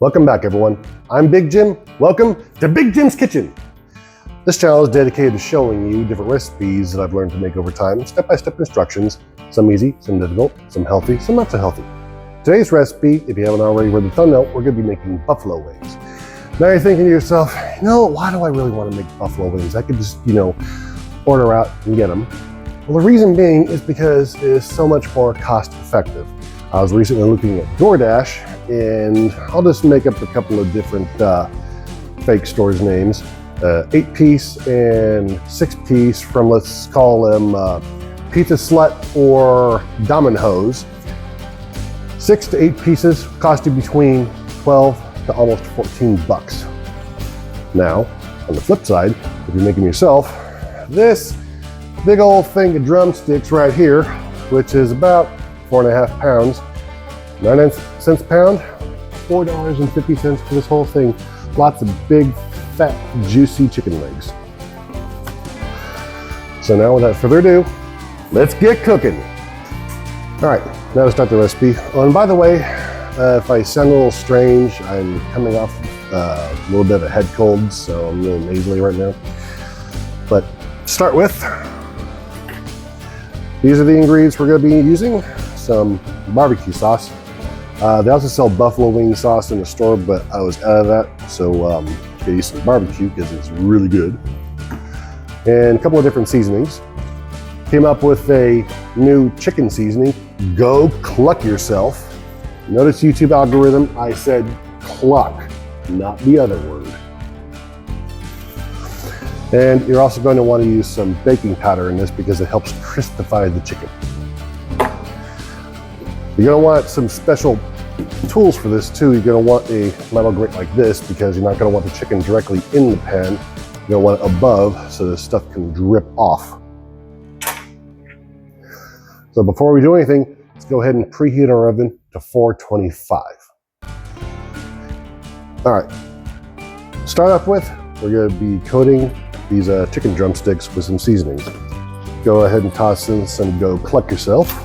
Welcome back, everyone. I'm Big Jim. Welcome to Big Jim's Kitchen. This channel is dedicated to showing you different recipes that I've learned to make over time, step-by-step instructions, some easy, some difficult, some healthy, some not so healthy. Today's recipe, if you haven't already read the thumbnail, we're going to be making buffalo wings. Now you're thinking to yourself, why do I really want to make buffalo wings? I could just, order out and get them. Well, the reason being is because it is so much more cost effective. I was recently looking at DoorDash, and I'll just make up a couple of different fake stores names. 8-piece and 6-piece from, let's call them Pizza Slut or Domino's. 6 to 8 pieces cost you between 12 to almost 14 bucks. Now, on the flip side, if you're making them yourself, this big old thing of drumsticks right here, which is about 4.5 pounds, 99 cents a pound, $4.50 for this whole thing. Lots of big, fat, juicy chicken legs. So now, without further ado, let's get cooking. All right, now to start the recipe. Oh, and by the way, if I sound a little strange, I'm coming off a little bit of a head cold, so I'm a little nasally right now. But to start with, these are the ingredients we're going to be using. Some barbecue sauce. They also sell buffalo wing sauce in the store, but I was out of that, so I'm going to use some barbecue because it's really good. And a couple of different seasonings. Came up with a new chicken seasoning, Go Cluck Yourself. Notice YouTube algorithm, I said cluck, not the other word. And you're also going to want to use some baking powder in this because it helps crispify the chicken. You're going to want some special tools for this too. You're going to want a metal grate like this because you're not going to want the chicken directly in the pan. You're going to want it above so the stuff can drip off. So before we do anything, let's go ahead and preheat our oven to 425. All right, start off with, we're going to be coating these chicken drumsticks with some seasonings. Go ahead and toss in some Go Cluck Yourself.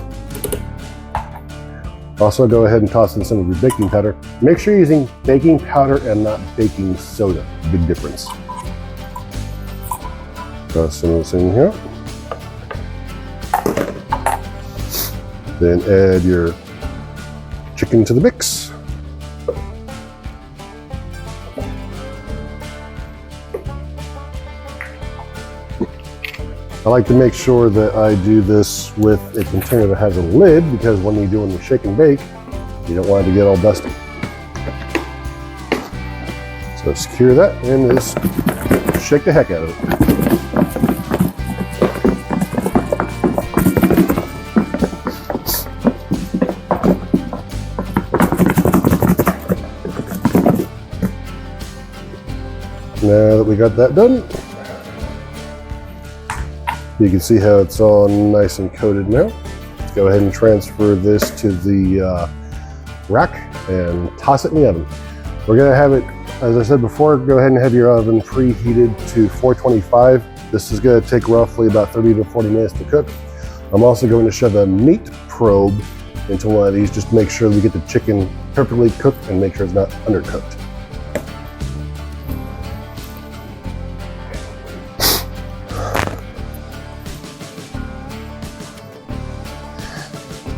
Also go ahead and toss in some of your baking powder. Make sure you're using baking powder and not baking soda. Big difference. Toss some of this in here. Then add your chicken to the mix. I like to make sure that I do this with a container that has a lid because when you're doing the shake and bake, you don't want it to get all dusty. So secure that and just shake the heck out of it. Now that we got that done, you can see how it's all nice and coated now. Let's go ahead and transfer this to the rack and toss it in the oven. We're gonna have it, as I said before, go ahead and have your oven preheated to 425. This is gonna take roughly about 30 to 40 minutes to cook. I'm also going to shove a meat probe into one of these just to make sure we get the chicken perfectly cooked and make sure it's not undercooked.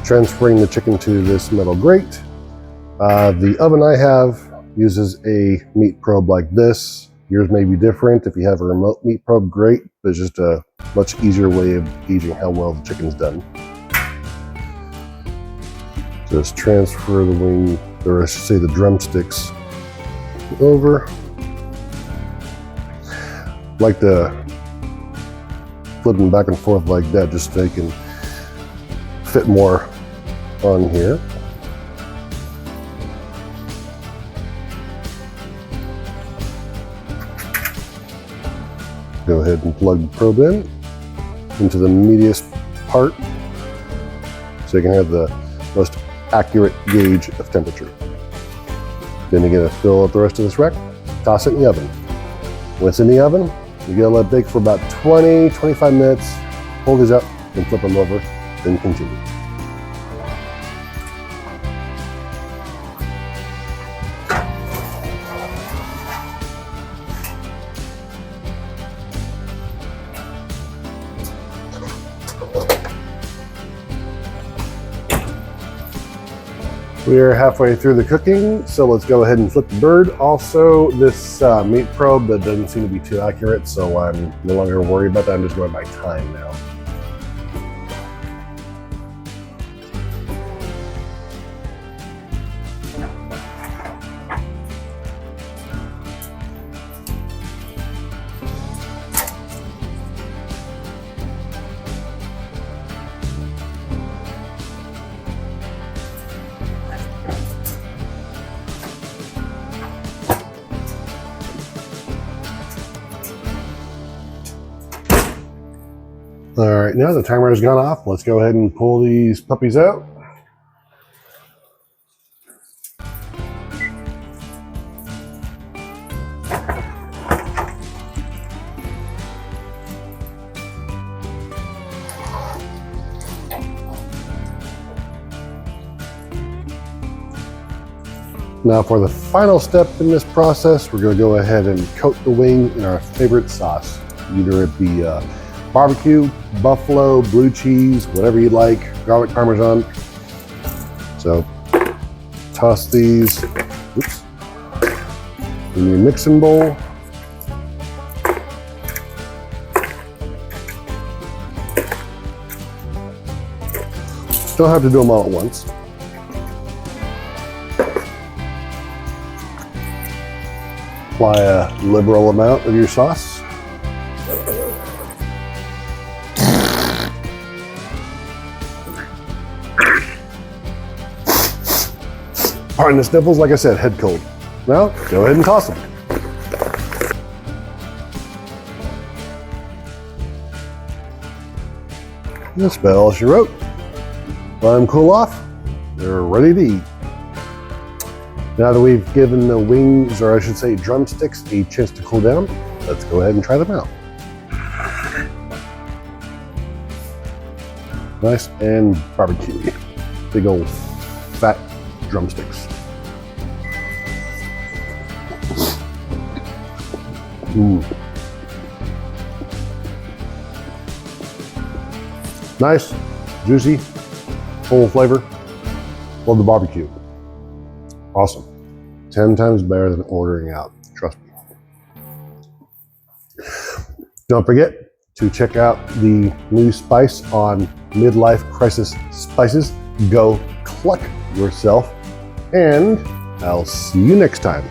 Transferring the chicken to this metal grate. The oven I have uses a meat probe like this. Yours may be different if you have a remote meat probe, great, but it's just a much easier way of gauging how well the chicken's done. Just transfer the wing, or I should say the drumsticks, over. Like to flip them back and forth like that just so they can fit more on here. Go ahead and plug the probe in into the meatiest part so you can have the most accurate gauge of temperature. Then you're going to fill up the rest of this rack, toss it in the oven. When it's in the oven, you're going to let it bake for about 20-25 minutes. Pull these up and flip them over, then continue. We are halfway through the cooking, so let's go ahead and flip the bird. Also, this meat probe that doesn't seem to be too accurate, so I'm no longer worried about that. I'm just going by time now. All right, now the timer has gone off. Let's go ahead and pull these puppies out. Now for the final step in this process, we're going to go ahead and coat the wing in our favorite sauce. Either it be barbecue, buffalo, blue cheese, whatever you like, garlic parmesan. So toss these in your mixing bowl. Don't have to do them all at once. Apply a liberal amount of your sauce. Pardon the sniffles, like I said, head cold. Now, go ahead and toss them. The spell she wrote. Let them cool off. They're ready to eat. Now that we've given the wings, or I should say drumsticks, a chance to cool down, let's go ahead and try them out. Nice and barbecue. Big old fat drumsticks. Nice, juicy, full of flavor. Love the barbecue. Awesome. 10 times better than ordering out. Trust me. Don't forget to check out the new spice on midlife crisis spices. Go Cluck Yourself. And I'll see you next time.